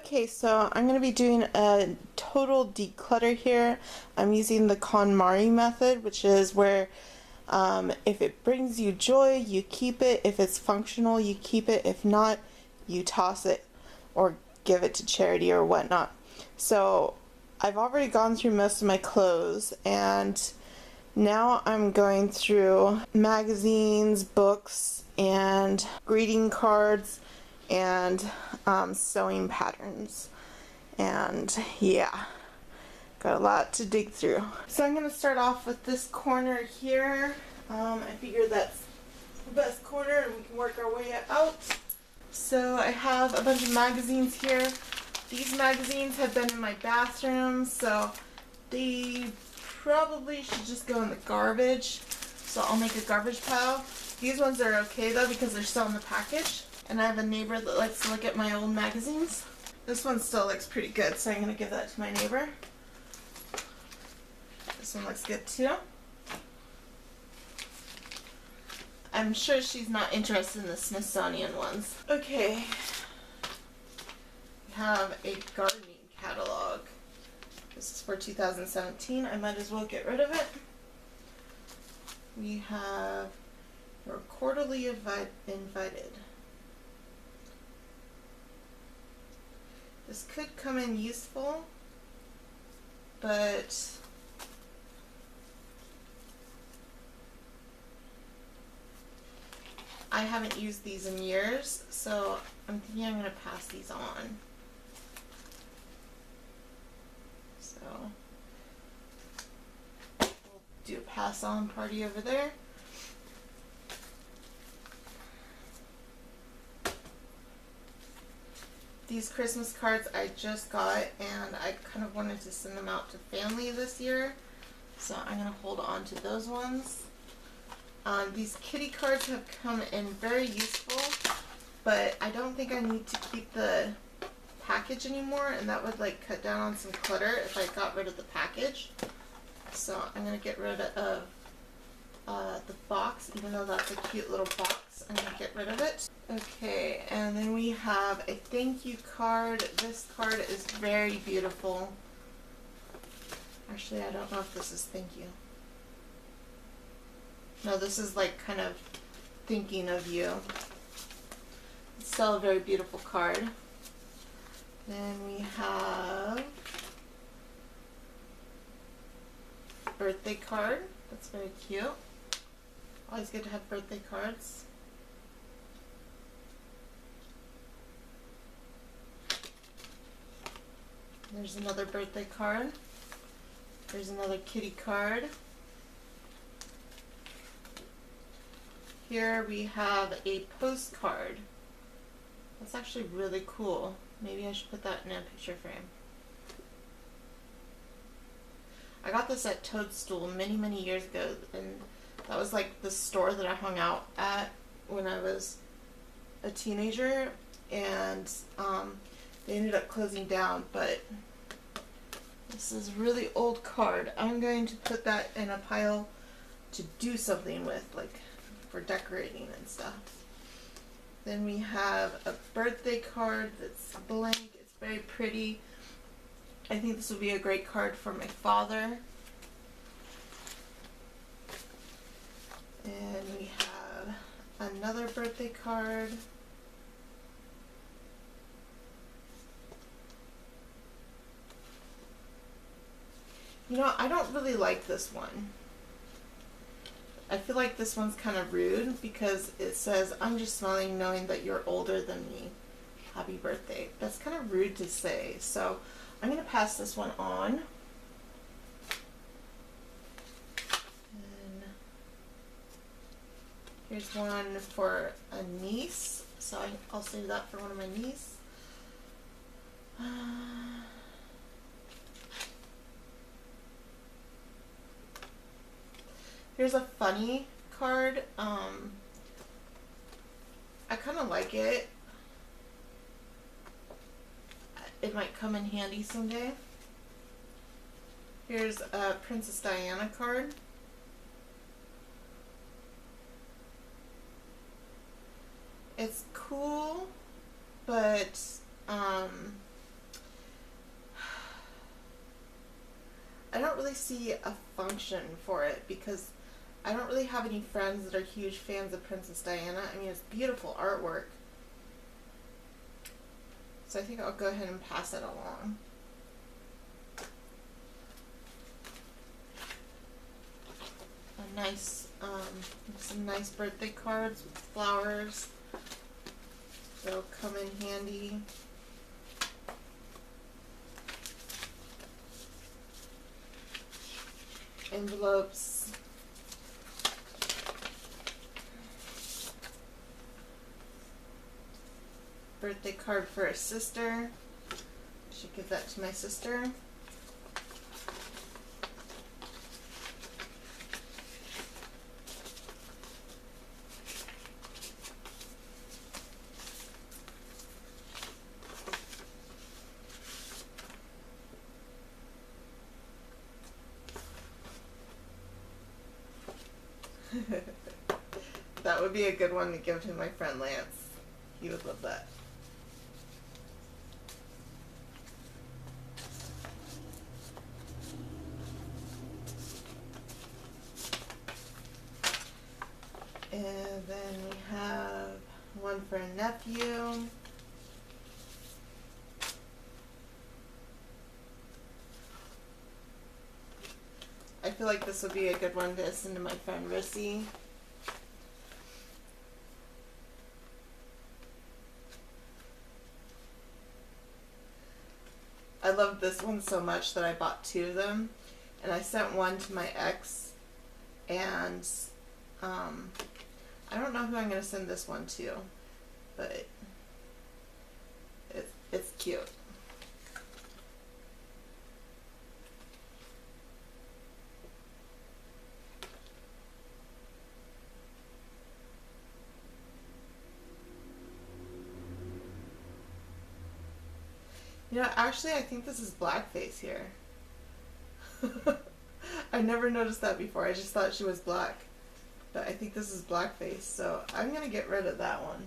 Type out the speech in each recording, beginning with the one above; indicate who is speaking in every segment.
Speaker 1: Okay, so I'm going to be doing a total declutter here. I'm using the Kon Mari method, which is where if it brings you joy, you keep it. If it's functional, you keep it. If not, you toss it or give it to charity or whatnot. So I've already gone through most of my clothes, and now I'm going through magazines, books, and greeting cards, and sewing patterns. And yeah, got a lot to dig through. So I'm going to start off with this corner here. I figure that's the best corner and we can work our way out. So I have a bunch of magazines here. These magazines have been in my bathroom, so they probably should just go in the garbage. So I'll make a garbage pile. These ones are okay though because they're still in the package. And I have a neighbor that likes to look at my old magazines. This one still looks pretty good, so I'm going to give that to my neighbor. This one looks good too. I'm sure she's not interested in the Smithsonian ones. Okay. We have a gardening catalog. This is for 2017. I might as well get rid of it. We have your quarterly invited. This could come in useful, but I haven't used these in years, so I'm thinking I'm going to pass these on. So we'll do a pass on party over there. These Christmas cards I just got, and I kind of wanted to send them out to family this year, so I'm going to hold on to those ones. These kitty cards have come in very useful, but I don't think I need to keep the package anymore, and that would like cut down on some clutter if I got rid of the package. So I'm going to get rid of the box, even though that's a cute little box. I'm going to get rid of it. Okay, and then we have a thank you card. This card is very beautiful. Actually, I don't know if this is thank you. No, this is like kind of thinking of you. It's still a very beautiful card. Then we have a birthday card. That's very cute. Always good to have birthday cards. There's another birthday card. There's another kitty card. Here we have a postcard. That's actually really cool. Maybe I should put that in a picture frame. I got this at Toadstool many, many years ago, and that was like the store that I hung out at when I was a teenager, and they ended up closing down, but this is a really old card. I'm going to put that in a pile to do something with, like for decorating and stuff. Then we have a birthday card that's blank. It's very pretty. I think this would be a great card for my father. And we have another birthday card. You know, I don't really like this one. I feel like this one's kind of rude because it says, I'm just smiling knowing that you're older than me. Happy birthday. That's kind of rude to say. So I'm going to pass this one on. And here's one for a niece. So I'll save that for one of my nieces. Here's a funny card. I kind of like it. It might come in handy someday. Here's a Princess Diana card. It's cool, but don't really see a function for it because I don't really have any friends that are huge fans of Princess Diana. I mean, it's beautiful artwork. So I think I'll go ahead and pass it along. A nice, some nice birthday cards with flowers. They'll come in handy. Envelopes. Birthday card for a sister. Should give that to my sister. That would be a good one to give to my friend Lance. He would love that. And then we have one for a nephew. I feel like this would be a good one to send to my friend Rissy. I love this one so much that I bought two of them, and I sent one to my ex, and I don't know who I'm going to send this one to, but it's cute. You know, actually, I think this is blackface here. I never noticed that before. I just thought she was black. But I think this is blackface, so I'm going to get rid of that one.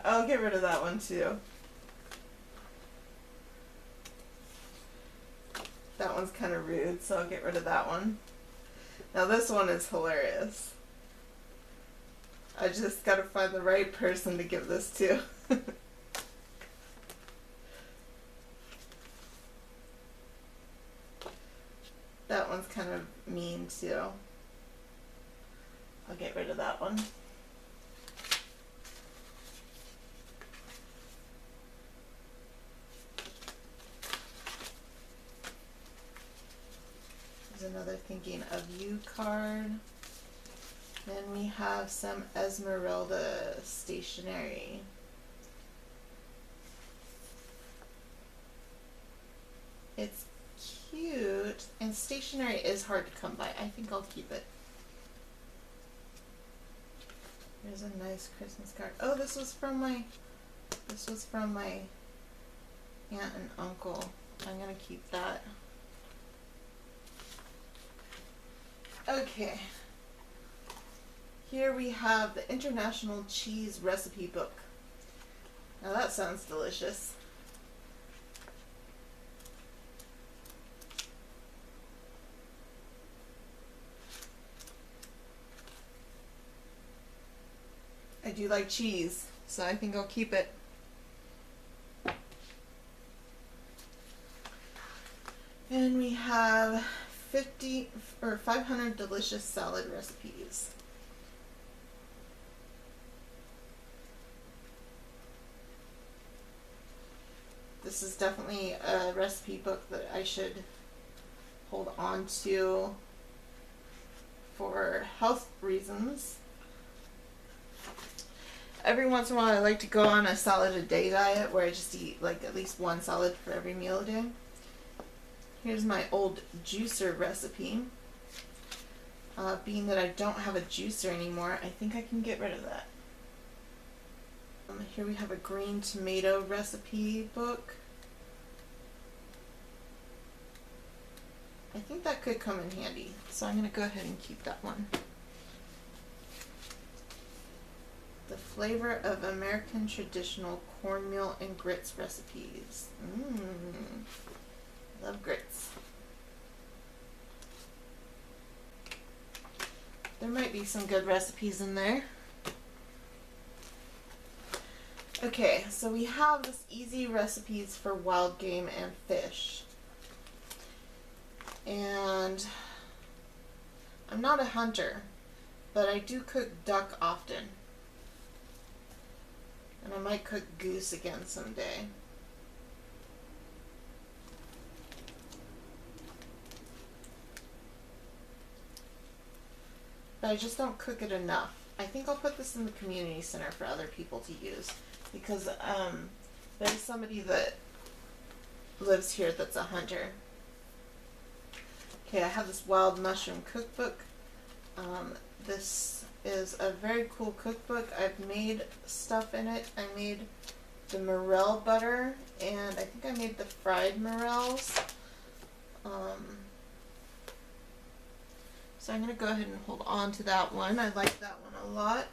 Speaker 1: I'll get rid of that one too. That one's kind of rude, so I'll get rid of that one. Now this one is hilarious. I just gotta find the right person to give this to. That one's kind of mean too. I'll get rid of that one. There's another thinking of you card. Then we have some Esmeralda stationery. It's cute, and stationery is hard to come by. I think I'll keep it. Here's a nice Christmas card. Oh, this was from my aunt and uncle. I'm gonna keep that. Okay. Here we have the International Cheese Recipe Book. Now that sounds delicious. I do like cheese, so I think I'll keep it. And we have 500 delicious salad recipes. This is definitely a recipe book that I should hold on to for health reasons. Every once in a while I like to go on a salad a day diet where I just eat like at least one salad for every meal a day. Here's my old juicer recipe. Being that I don't have a juicer anymore, I think I can get rid of that. Here we have a green tomato recipe book. I think that could come in handy. So I'm going to go ahead and keep that one. The flavor of American traditional cornmeal and grits recipes. Love grits. There might be some good recipes in there. Okay, so we have this easy recipes for wild game and fish. And I'm not a hunter, but I do cook duck often. And I might cook goose again someday. But I just don't cook it enough. I think I'll put this in the community center for other people to use, because there's somebody that lives here that's a hunter. Okay, I have this wild mushroom cookbook. This is a very cool cookbook. I've made stuff in it. I made the morel butter, and I think I made the fried morels. So I'm going to go ahead and hold on to that one. I like that one a lot.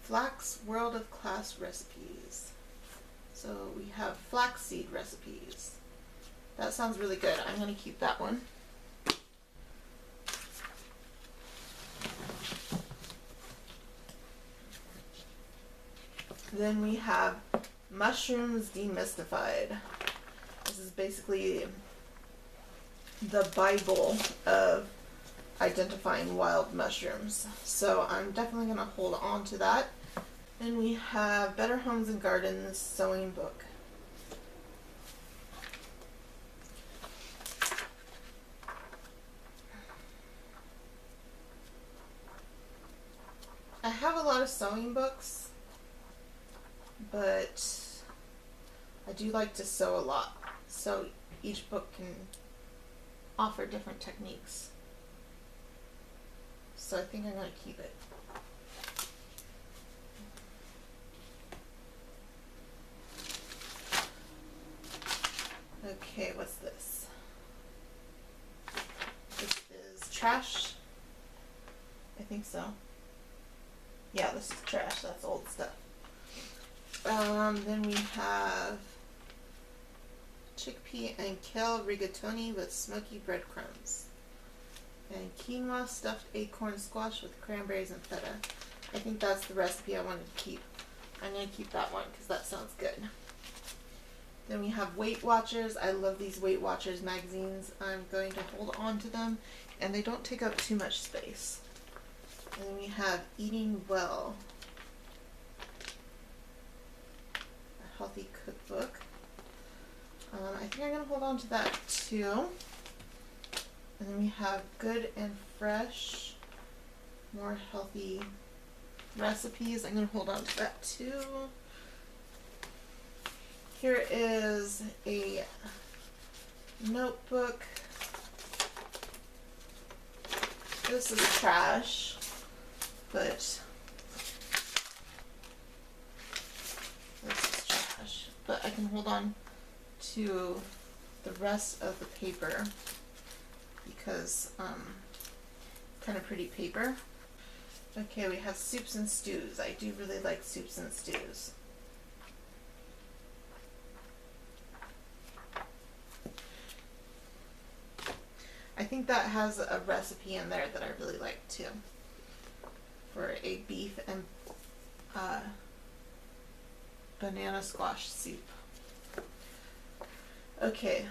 Speaker 1: Flax World of Class recipes. So we have flaxseed recipes. That sounds really good. I'm going to keep that one. Then we have Mushrooms Demystified. This is basically the Bible of identifying wild mushrooms. So I'm definitely going to hold on to that. Then we have Better Homes and Gardens Sewing Book. I have a lot of sewing books, but I do like to sew a lot. So each book can offer different techniques. So I think I'm going to keep it. Okay, what's this? This is trash. I think so. Yeah, this is trash. That's old stuff. Then we have chickpea and kale rigatoni with smoky breadcrumbs. And quinoa stuffed acorn squash with cranberries and feta. I think that's the recipe I wanted to keep. I'm going to keep that one because that sounds good. Then we have Weight Watchers. I love these Weight Watchers magazines. I'm going to hold on to them, and they don't take up too much space. And then we have Eating Well, a healthy cookbook. I think I'm going to hold on to that too. And then we have Good and Fresh, more healthy recipes. I'm going to hold on to that too. Here is a notebook. This is trash, but this is trash. But I can hold on to the rest of the paper because kind of pretty paper. Okay, we have soups and stews. I do really like soups and stews. I think that has a recipe in there that I really like too, for a beef and banana squash soup. Okay,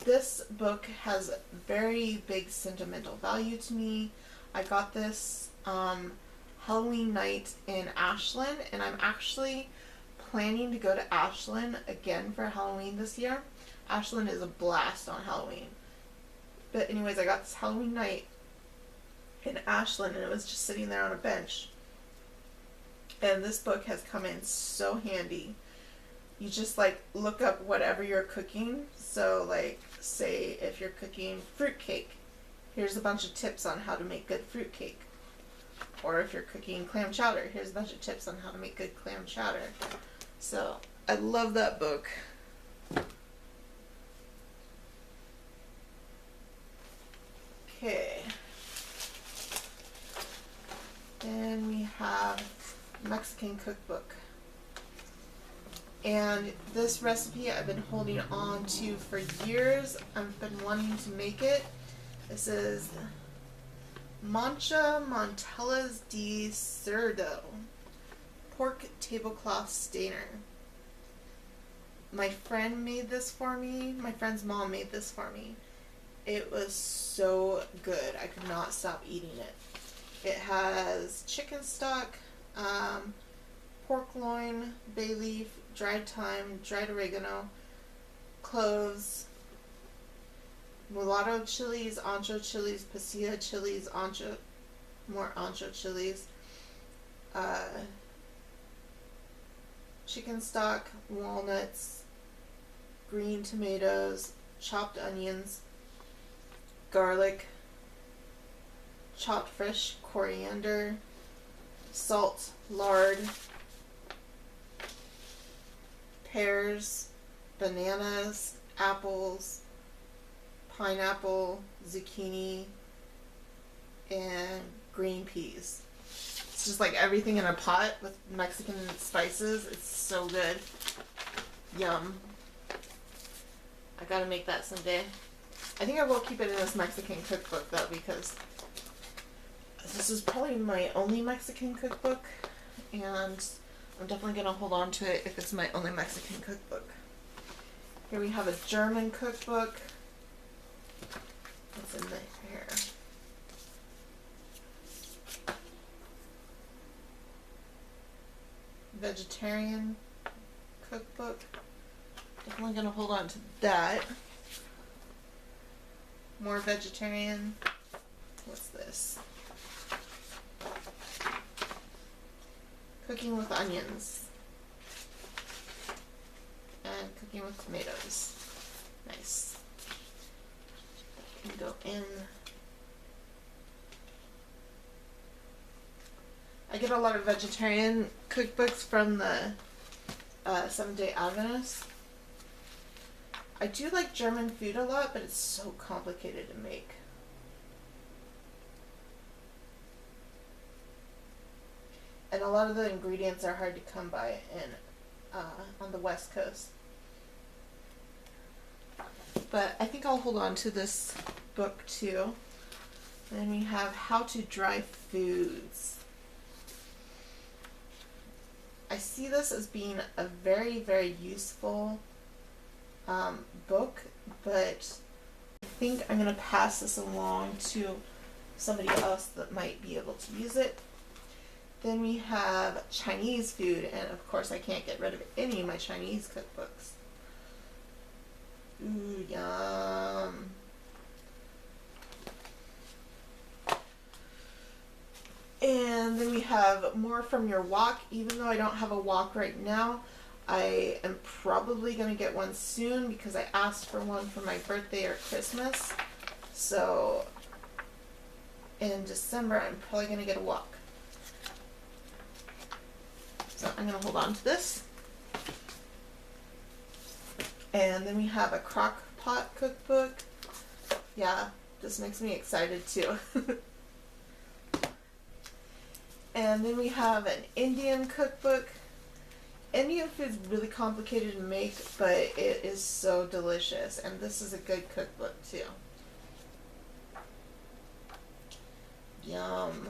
Speaker 1: this book has very big sentimental value to me. I got this Halloween night in Ashland, and I'm actually planning to go to Ashland again for Halloween this year. Ashland is a blast on Halloween. But anyways, I got this Halloween night in Ashland, and it was just sitting there on a bench. And this book has come in so handy. You just like look up whatever you're cooking. So like, say if you're cooking fruitcake, here's a bunch of tips on how to make good fruitcake. Or if you're cooking clam chowder, here's a bunch of tips on how to make good clam chowder. So I love that book. Mexican cookbook. And this recipe I've been holding on to for years. I've been wanting to make it. This is Mancha Montelas de Cerdo pork tablecloth stainer. My friend made this for me. My friend's mom made this for me. It was so good. I could not stop eating it. It has chicken stock, pork loin, bay leaf, dried thyme, dried oregano, cloves, mulatto chilies, ancho chilies, pasilla chilies, more ancho chilies, chicken stock, walnuts, green tomatoes, chopped onions, garlic, chopped fresh coriander, salt, lard, pears, bananas, apples, pineapple, zucchini, and green peas. It's just like everything in a pot with Mexican spices. It's so good. Yum. I gotta make that someday. I think I will keep it in this Mexican cookbook though, because this is probably my only Mexican cookbook, and I'm definitely gonna hold on to it if it's my only Mexican cookbook. Here we have a German cookbook. What's in here? Vegetarian cookbook. Definitely gonna hold on to that. More vegetarian. What's this? Cooking with onions. And cooking with tomatoes. Nice. That can go in. I get a lot of vegetarian cookbooks from the Seventh-day Adventists. I do like German food a lot, but it's so complicated to make. And a lot of the ingredients are hard to come by on the West Coast. But I think I'll hold on to this book too. Then we have How to Dry Foods. I see this as being a very, very useful book, but I think I'm going to pass this along to somebody else that might be able to use it. Then we have Chinese food, and of course I can't get rid of any of my Chinese cookbooks. Ooh, yum. And then we have more from your wok. Even though I don't have a wok right now, I am probably going to get one soon because I asked for one for my birthday or Christmas. So in December, I'm probably going to get a wok. So I'm going to hold on to this. And then we have a crock pot cookbook. Yeah, this makes me excited too. And then we have an Indian cookbook. Indian food's really complicated to make, but it is so delicious. And this is a good cookbook too. Yum.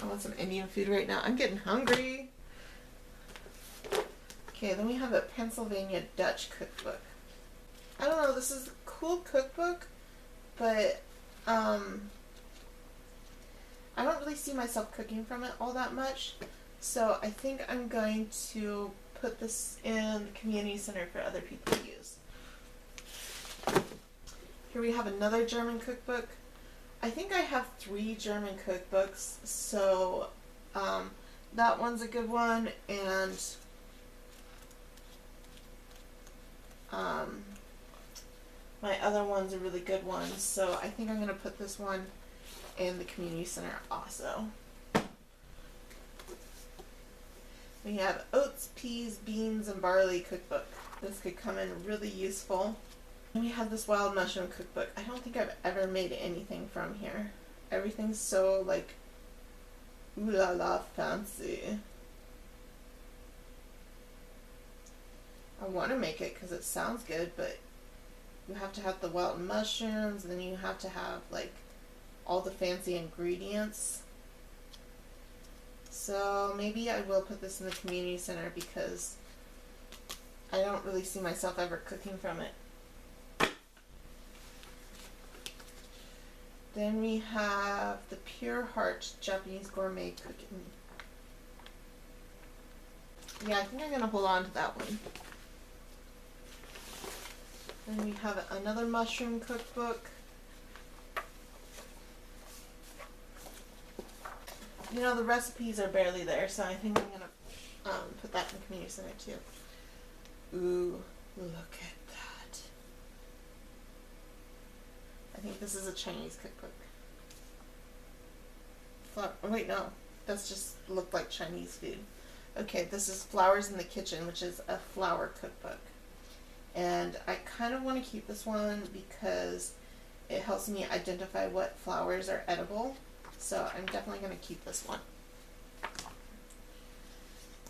Speaker 1: I want some Indian food right now. I'm getting hungry. Okay, then we have a Pennsylvania Dutch cookbook. I don't know, this is a cool cookbook, but I don't really see myself cooking from it all that much, so I think I'm going to put this in the community center for other people to use. Here we have another German cookbook. I think I have 3 German cookbooks, so that one's a good one, and my other one's a really good one, so I think I'm going to put this one in the community center also. We have oats, peas, beans, and barley cookbook. This could come in really useful. And we have this wild mushroom cookbook. I don't think I've ever made anything from here. Everything's so like ooh la la fancy. I want to make it because it sounds good, but you have to have the wild mushrooms, and then you have to have like all the fancy ingredients. So maybe I will put this in the community center because I don't really see myself ever cooking from it. Then we have the Pure Heart Japanese Gourmet Cooking. Yeah, I think I'm going to hold on to that one. Then we have another mushroom cookbook. You know, the recipes are barely there, so I think I'm going to put that in the community center too. Ooh, look at that. I think this is a Chinese cookbook. Oh, wait, no. That's just looked like Chinese food. Okay, this is Flowers in the Kitchen, which is a flower cookbook. And I kind of want to keep this one because it helps me identify what flowers are edible. So I'm definitely going to keep this one.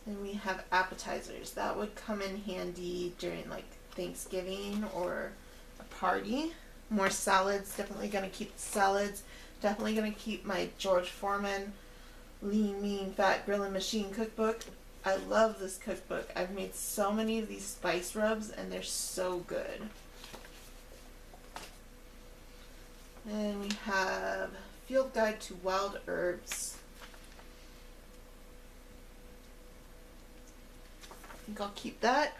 Speaker 1: Then we have appetizers. That would come in handy during like Thanksgiving or a party. More salads. Definitely going to keep the salads. Definitely going to keep my George Foreman Lean, Mean, Fat Grilling Machine cookbook. I love this cookbook. I've made so many of these spice rubs and they're so good. And we have Field Guide to Wild Herbs. I think I'll keep that.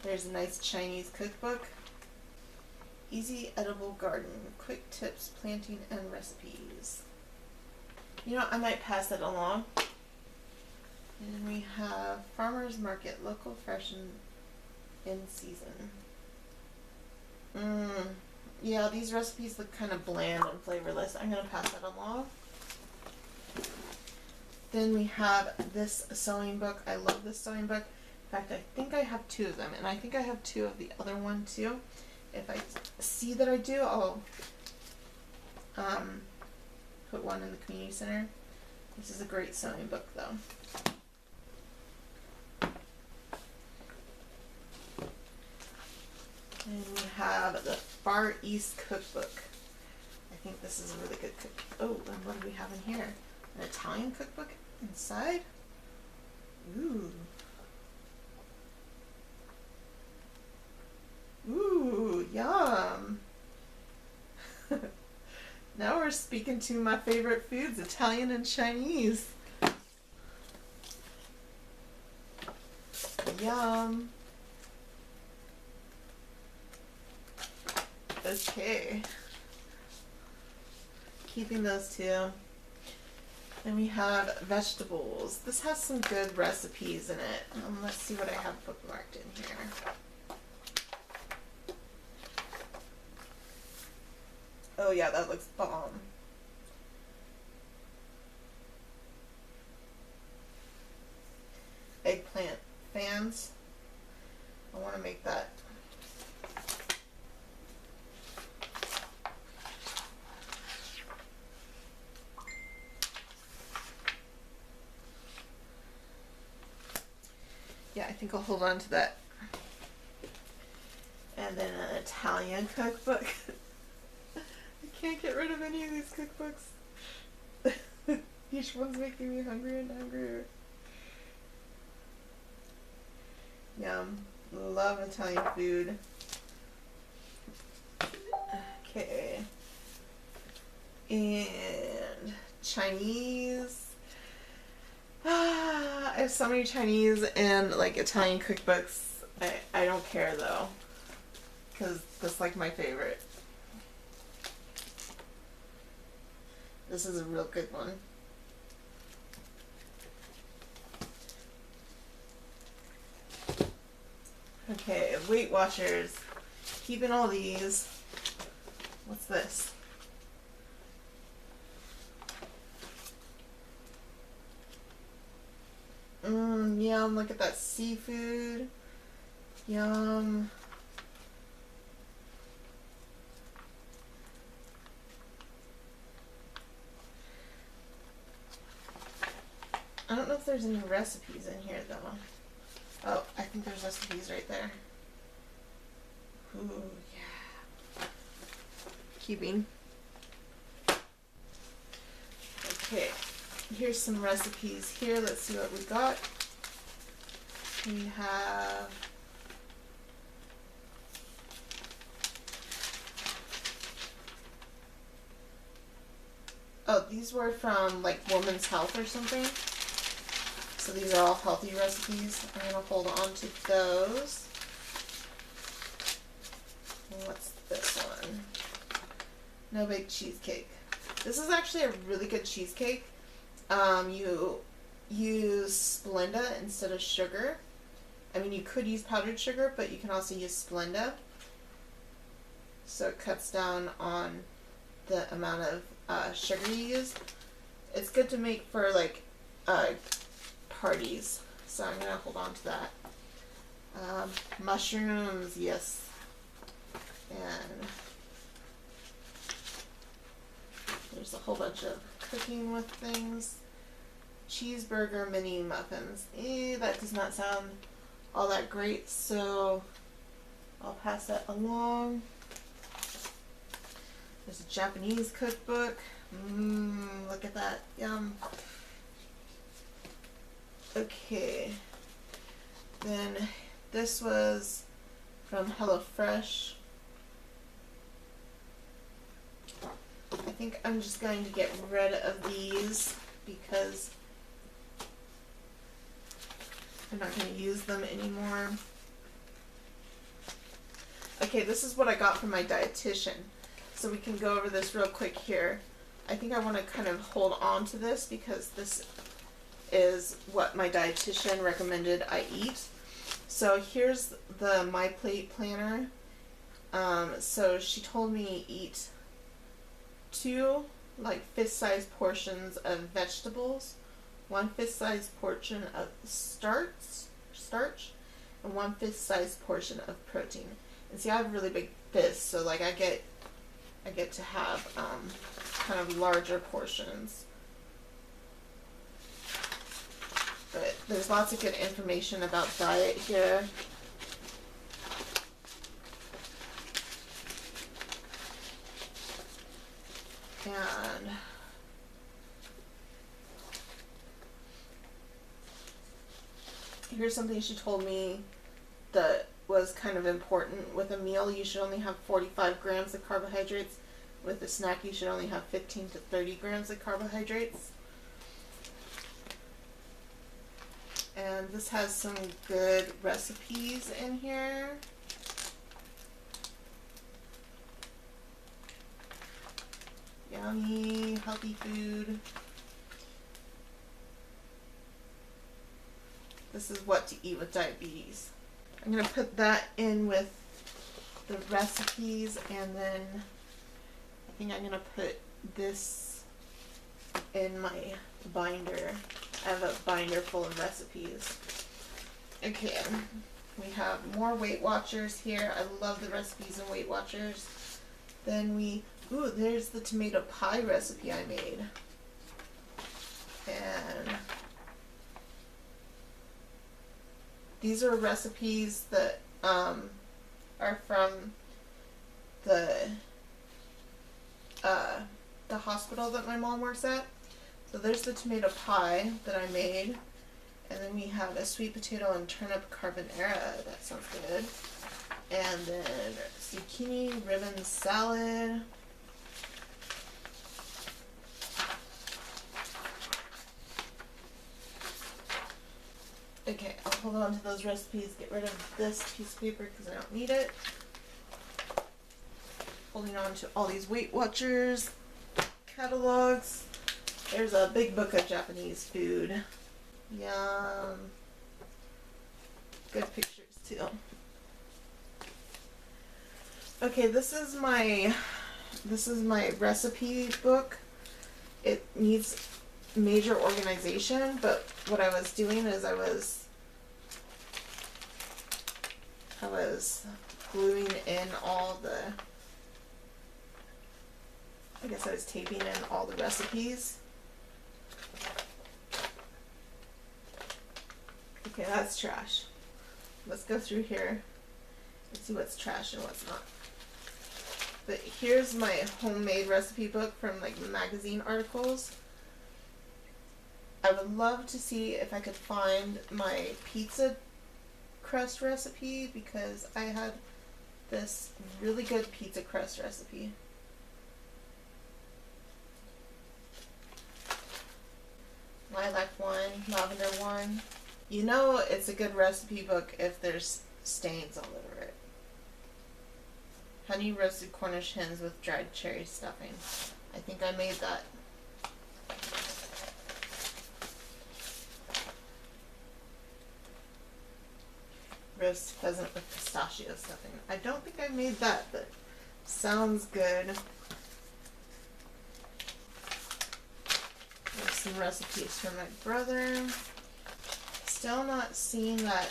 Speaker 1: There's a nice Chinese cookbook. Easy Edible Garden, Quick Tips, Planting, and Recipes. You know, I might pass it along. And we have Farmer's Market, Local, Fresh, and in Season. Yeah, these recipes look kind of bland and flavorless. I'm going to pass that along. Then we have this sewing book. I love this sewing book. In fact, I think I have two of them, and I think I have two of the other one too. If I see that I do, I'll put one in the community center. This is a great sewing book though. And we have the Far East Cookbook. I think this is a really good cookbook. Oh, and what do we have in here? An Italian cookbook inside? Ooh. Ooh, yum. Now we're speaking to my favorite foods, Italian and Chinese. Yum. Okay. Keeping those two. Then we have vegetables. This has some good recipes in it. Let's see what I have bookmarked in here. Oh yeah, that looks bomb. Eggplant fans. I want to make that. Yeah, I think I'll hold on to that. And then an Italian cookbook. I can't get rid of any of these cookbooks. Each one's making me hungrier and hungrier. Yum. Love Italian food. Okay. And Chinese. I have so many Chinese and like Italian cookbooks. I don't care though, because that's like my favorite. This is a real good one. Okay, Weight Watchers. Keeping all these. What's this? Yum, look at that seafood. Yum. I don't know if there's any recipes in here though. Oh, I think there's recipes right there. Ooh, yeah. Keeping. Okay, here's some recipes here. Let's see what we got. We have these were from like Woman's Health or something. So these are all healthy recipes. I'm gonna hold on to those. What's this one? No bake cheesecake. This is actually a really good cheesecake. You use Splenda instead of sugar. I mean, you could use powdered sugar, but you can also use Splenda. So it cuts down on the amount of sugar you use. It's good to make for like parties. So I'm gonna hold on to that. Mushrooms, yes. And there's a whole bunch of cooking with things. Cheeseburger mini muffins. That does not sound all that great, so I'll pass that along. There's a Japanese cookbook. Look at that. Yum. Okay. Then this was from HelloFresh. I think I'm just going to get rid of these because I'm not going to use them anymore. Okay, this is what I got from my dietitian. So we can go over this real quick here. I think I want to kind of hold on to this because this is what my dietitian recommended I eat. So here's the My Plate planner. So she told me and two like fist-sized portions of vegetables, 1 fist-sized portion of starch, and 1 fist-sized portion of protein. And see, I have really big fists, so like I get to have kind of larger portions. But there's lots of good information about diet here. And here's something she told me that was kind of important. With a meal, you should only have 45 grams of carbohydrates. With a snack, you should only have 15 to 30 grams of carbohydrates. And this has some good recipes in here. Yummy, healthy food. This is what to eat with diabetes. I'm going to put that in with the recipes, and then I think I'm going to put this in my binder. I have a binder full of recipes. Okay, we have more Weight Watchers here. I love the recipes in Weight Watchers. Then there's the tomato pie recipe I made. And these are recipes that are from the hospital that my mom works at. So there's the tomato pie that I made. And then we have a sweet potato and turnip carbonara. That sounds good. And then zucchini ribbon salad. Okay, I'll hold on to those recipes, get rid of this piece of paper because I don't need it. Holding on to all these Weight Watchers catalogs. There's a big book of Japanese food. Yum. Good pictures too. Okay, this is my recipe book. It needs major organization, but what I was doing is I was gluing in all the, I guess I was taping in all the recipes. Okay, that's trash. Let's go through here and see what's trash and what's not. But here's my homemade recipe book from like magazine articles. I would love to see if I could find my pizza crust recipe, because I had this really good pizza crust recipe. Lilac one, lavender one. You know it's a good recipe book if there's stains all over it. Honey roasted Cornish hens with dried cherry stuffing. I think I made that. Roast pheasant with pistachio stuffing. I don't think I made that, but sounds good. There's some recipes from my brother. Still not seeing that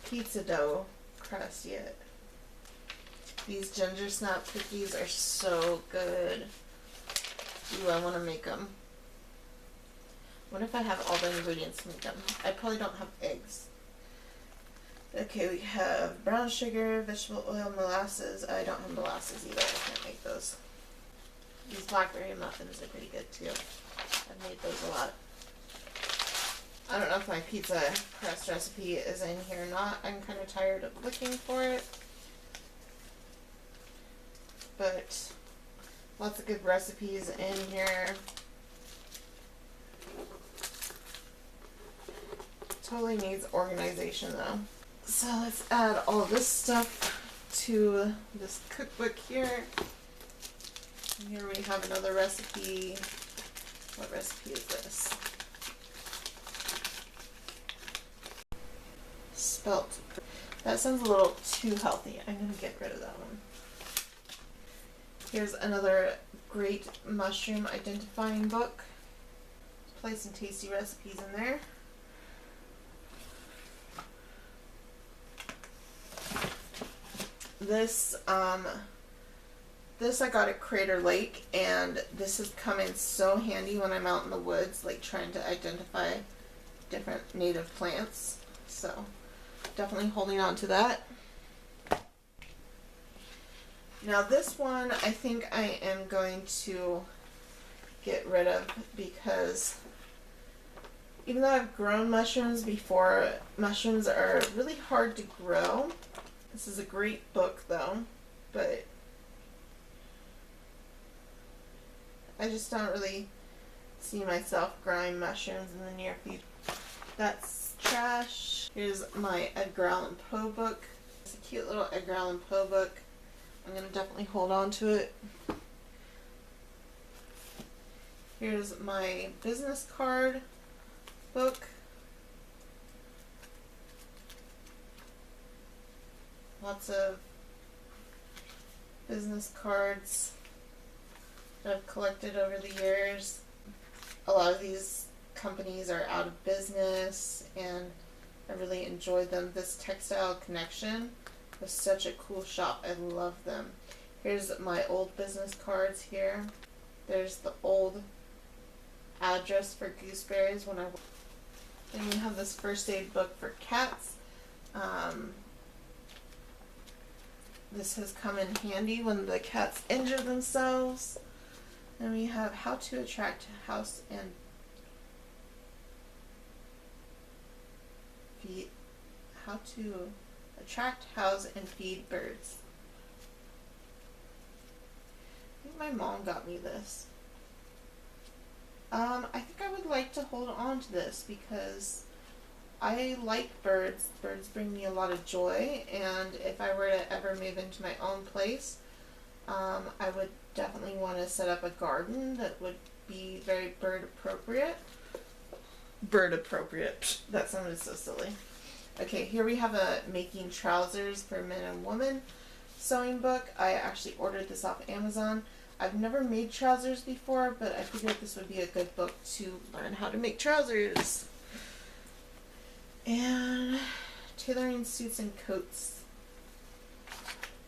Speaker 1: pizza dough crust yet. These ginger snap cookies are so good. Ooh, I want to make them. What if I have all the ingredients to make them? I probably don't have eggs. Okay, we have brown sugar, vegetable oil, molasses. I don't have molasses either. I can't make those. These blackberry muffins are pretty good too. I've made those a lot. I don't know if my pizza crust recipe is in here or not. I'm kind of tired of looking for it. But lots of good recipes in here. Totally needs organization though. So let's add all this stuff to this cookbook here. And here we have another recipe. What recipe is this? Spelt. That sounds a little too healthy. I'm going to get rid of that one. Here's another great mushroom identifying book. Play some tasty recipes in there. This I got at Crater Lake, and this has come in so handy when I'm out in the woods, like trying to identify different native plants. So definitely holding on to that. Now this one I think I am going to get rid of, because even though I've grown mushrooms before, mushrooms are really hard to grow. This is a great book though, but I just don't really see myself growing mushrooms in the near future. That's trash. Here's my Edgar Allan Poe book. It's a cute little Edgar Allan Poe book. I'm going to definitely hold on to it. Here's my business card book. Lots of business cards that I've collected over the years. A lot of these companies are out of business, and I really enjoyed them. This Textile Connection was such a cool shop. I love them. Here's my old business cards here. There's the old address for Gooseberries when I... Then we have this first aid book for cats. This has come in handy when the cats injure themselves. Then we have how to attract house and feed, how to attract, house, and feed birds. I think my mom got me this. I think I would like to hold on to this because I like birds. Birds bring me a lot of joy, and if I were to ever move into my own place, I would definitely want to set up a garden that would be very bird appropriate. Bird appropriate. That sounded so silly. Okay, here we have a Making Trousers for Men and Women sewing book. I actually ordered this off Amazon. I've never made trousers before, but I figured this would be a good book to learn how to make trousers. And tailoring suits and coats.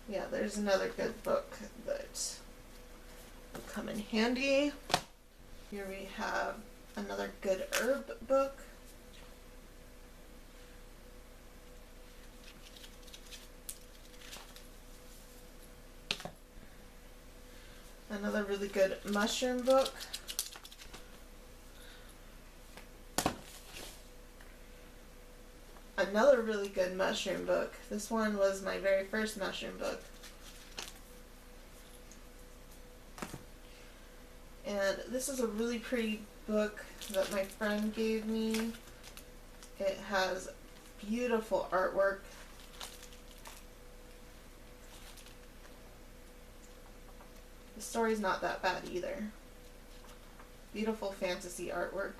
Speaker 1: Yeah, there's another good book that will come in handy. Here we have another good herb book. Another really good mushroom book. Another really good mushroom book. This one was my very first mushroom book. And this is a really pretty book that my friend gave me. It has beautiful artwork. The story's not that bad either. Beautiful fantasy artwork.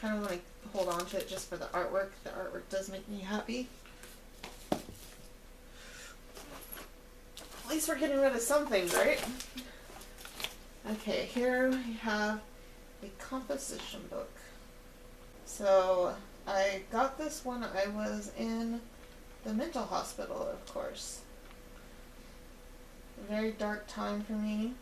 Speaker 1: Kind of want to hold on to it just for the artwork. The artwork does make me happy. At least we're getting rid of some things, right? Okay, here we have a composition book. So I got this when I was in the mental hospital, of course. A very dark time for me.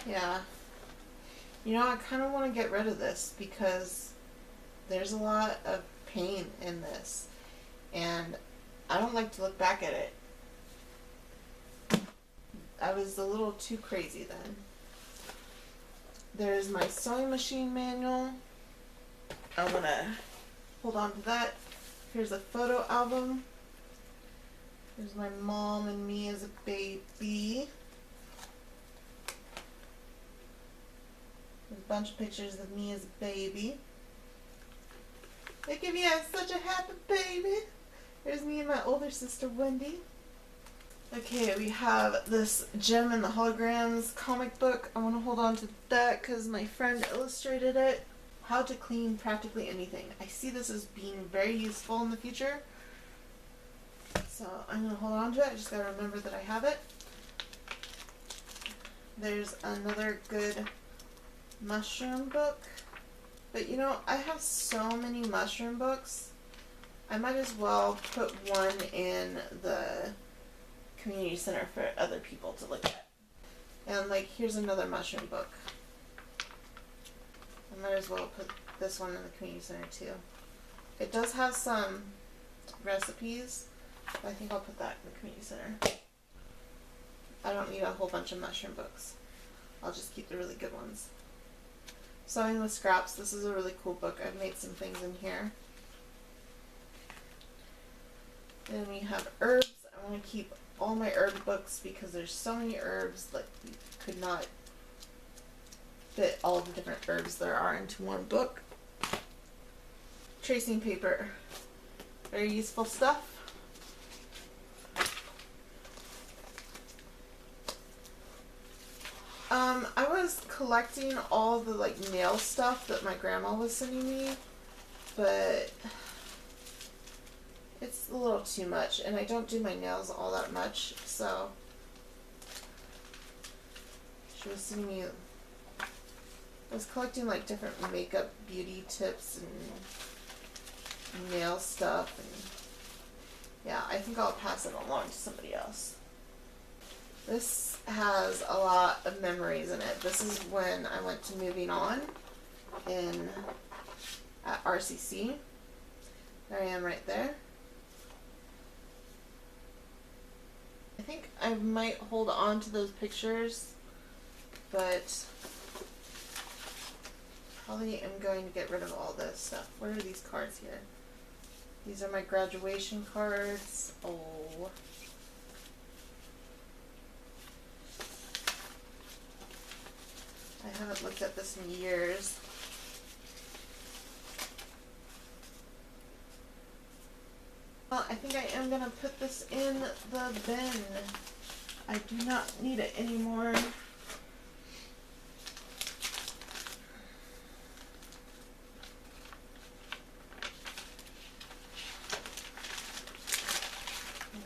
Speaker 1: Yeah. You know, I kind of want to get rid of this because there's a lot of pain in this. And I don't like to look back at it. I was a little too crazy then. There's my sewing machine manual. I'm going to hold on to that. Here's a photo album. Here's my mom and me as a baby. There's a bunch of pictures of me as a baby. Look at me, I'm such a happy baby. There's me and my older sister Wendy. Okay, we have this Gem and the Holograms comic book. I want to hold on to that because my friend illustrated it. How to clean practically anything. I see this as being very useful in the future. So I'm going to hold on to it. I just got to remember that I have it. There's another good mushroom book. But you know, I have so many mushroom books. I might as well put one in the community center for other people to look at. And like, here's another mushroom book. I might as well put this one in the community center too. It does have some recipes, but I think I'll put that in the community center. I don't need a whole bunch of mushroom books. I'll just keep the really good ones. Sewing with Scraps. This is a really cool book. I've made some things in here. Then we have herbs. I want to keep all my herb books because there's so many herbs that you could not fit all the different herbs there are into one book. Tracing paper. Very useful stuff. I was collecting all the like nail stuff that my grandma was sending me, but it's a little too much, and I don't do my nails all that much, so she was sending me, I was collecting like different makeup beauty tips and nail stuff, and yeah, I think I'll pass it along to somebody else. This has a lot of memories in it. This is when I went to Moving On at RCC. There I am right there. I think I might hold on to those pictures, but probably am going to get rid of all this stuff. What are these cards here? These are my graduation cards. Oh. I haven't looked at this in years. Well, I think I am going to put this in the bin. I do not need it anymore.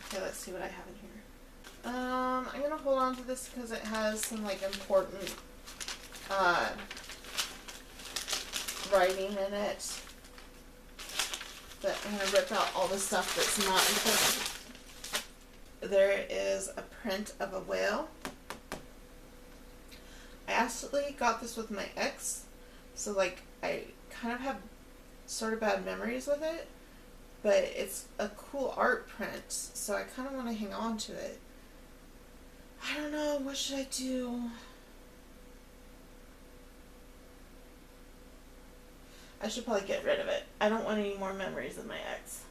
Speaker 1: Okay, let's see what I have in here. I'm going to hold on to this because it has some like important writing in it. But I'm going to rip out all the stuff that's not important. There is a print of a whale. I actually got this with my ex, so like I kind of have sort of bad memories with it, but it's a cool art print, so I kind of want to hang on to it. I don't know, what should I do? I should probably get rid of it. I don't want any more memories of my ex.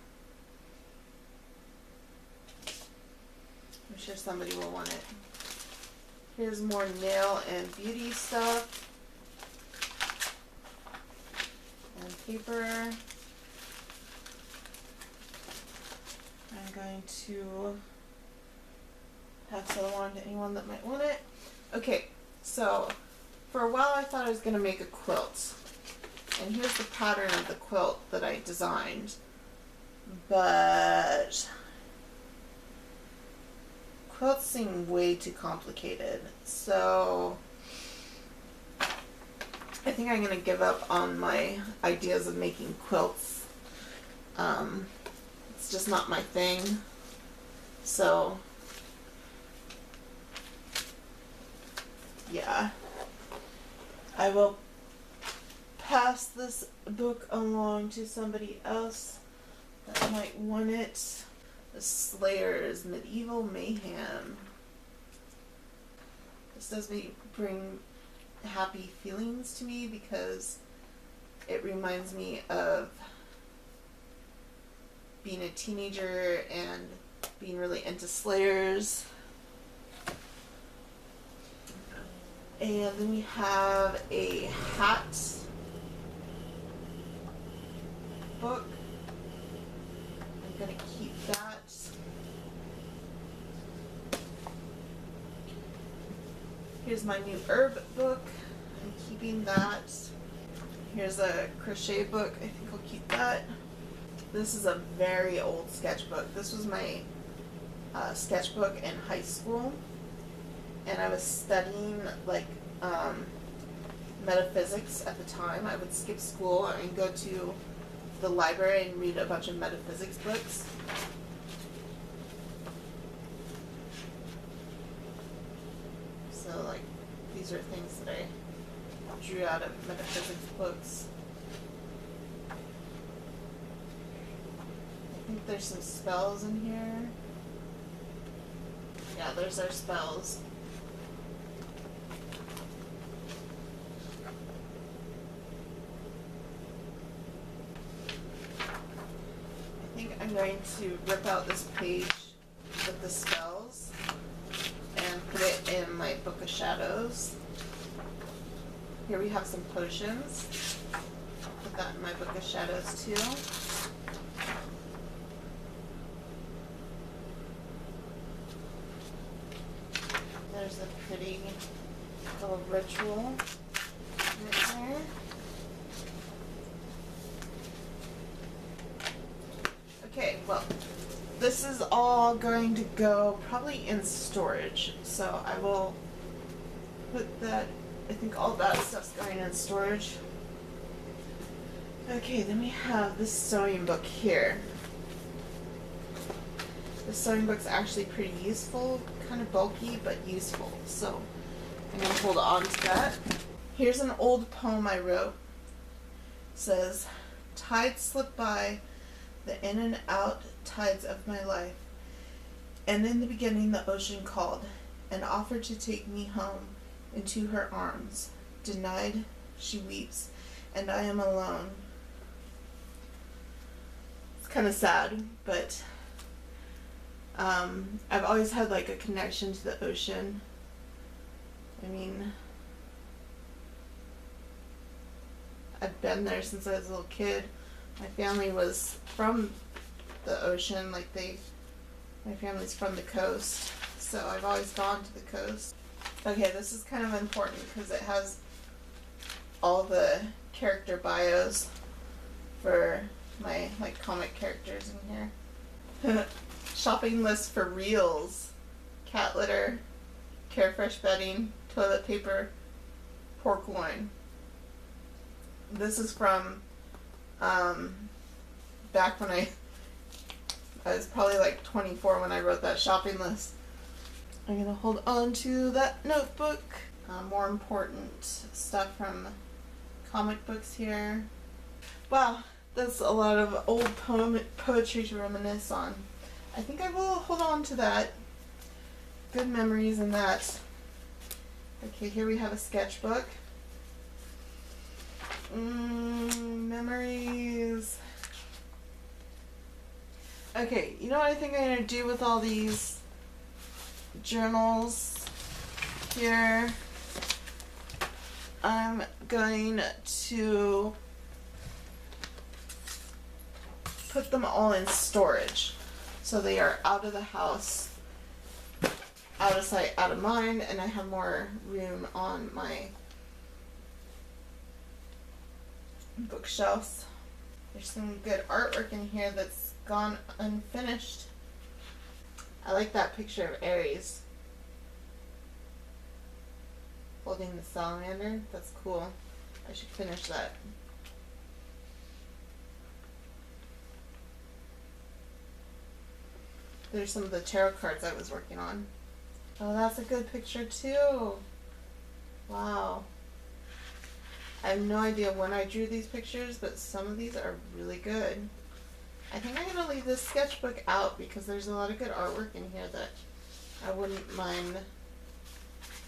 Speaker 1: I'm sure somebody will want it. Here's more nail and beauty stuff. And paper. I'm going to pass it along to anyone that might want it. Okay, so for a while I thought I was going to make a quilt. And here's the pattern of the quilt that I designed. But quilts seem way too complicated. So I think I'm going to give up on my ideas of making quilts. It's just not my thing. So yeah, I will pass this book along to somebody else that might want it. The Slayer's Medieval Mayhem. This does bring happy feelings to me because it reminds me of being a teenager and being really into Slayers. And then we have a hat book. I'm gonna keep that. Here's my new herb book. I'm keeping that. Here's a crochet book. I think I'll keep that. This is a very old sketchbook. This was my sketchbook in high school, and I was studying like metaphysics at the time. I would skip school and go to the library and read a bunch of metaphysics books. So like these are things that I drew out of metaphysics books. I think there's some spells in here. Yeah, there's our spells. I think I'm going to rip out this page with the spells and put it in my Book of Shadows. Here we have some potions. Put that in my Book of Shadows too. There's a pretty little ritual right there. Okay, well, this is all going to go probably in storage, so I will put that, I think all that stuff's going in storage. Okay, then we have this sewing book here. The sewing book's actually pretty useful, kind of bulky, but useful, so I'm going to hold on to that. Here's an old poem I wrote. It says, "Tides slip by, the in and out tides of my life, and in the beginning the ocean called, and offered to take me home into her arms. Denied, she weeps, and I am alone." It's kind of sad, but I've always had like a connection to the ocean. I mean, I've been there since I was a little kid. My family was from the ocean, like my family's from the coast, so I've always gone to the coast. Okay, this is kind of important because it has all the character bios for my like comic characters in here. Shopping list for reels: cat litter, Carefresh bedding, toilet paper, pork loin. This is from back when I was probably like 24 when I wrote that shopping list. I'm gonna hold on to that notebook. More important stuff from comic books here. Wow, That's a lot of old poetry to reminisce on. I think I will hold on to that. Good memories in that. Okay, here we have a sketchbook. Memories. Okay, you know what I think I'm going to do with all these journals here? I'm going to put them all in storage so they are out of the house, out of sight, out of mind, and I have more room on my bookshelves. There's some good artwork in here that's gone unfinished. I like that picture of Aries holding the salamander. That's cool. I should finish that. There's some of the tarot cards I was working on. Oh, that's a good picture too. Wow. I have no idea when I drew these pictures, but some of these are really good. I think I'm going to leave this sketchbook out because there's a lot of good artwork in here that I wouldn't mind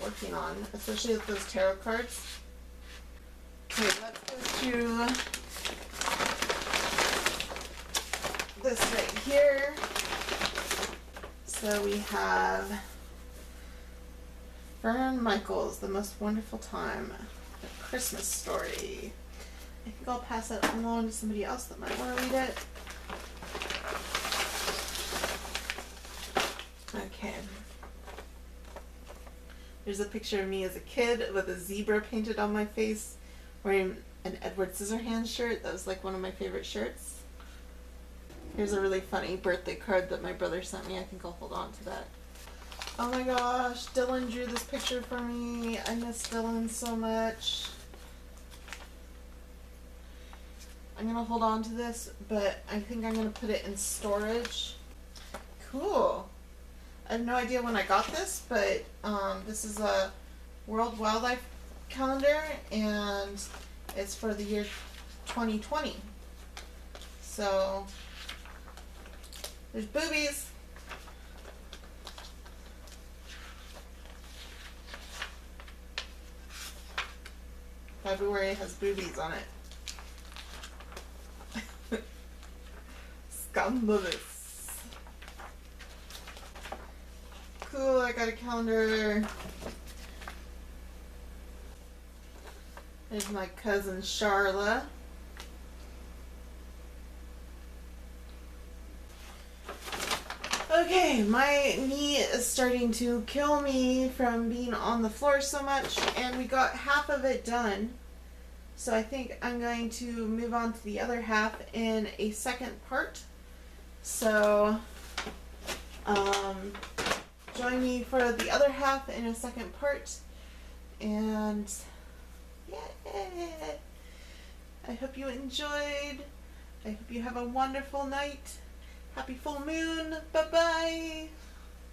Speaker 1: working on, especially with those tarot cards. Okay, let's go through this right here. So we have Fern Michaels, The Most Wonderful Time, A Christmas Story. I think I'll pass that along to somebody else that might want to read it. Okay. There's a picture of me as a kid with a zebra painted on my face, wearing an Edward Scissorhands shirt. That was like one of my favorite shirts. Here's a really funny birthday card that my brother sent me. I think I'll hold on to that. Oh my gosh, Dylan drew this picture for me. I miss Dylan so much. I'm going to hold on to this, but I think I'm going to put it in storage. Cool. I have no idea when I got this, but this is a World Wildlife Calendar, and it's for the year 2020. So there's boobies. February has boobies on it. Scandalous. Cool, I got a calendar. There's my cousin Charla. Okay, my knee is starting to kill me from being on the floor so much, and we got half of it done. So I think I'm going to move on to the other half in a second part. So join me for the other half in a second part. And yeah, I hope you enjoyed. I hope you have a wonderful night. Happy full moon. Bye-bye.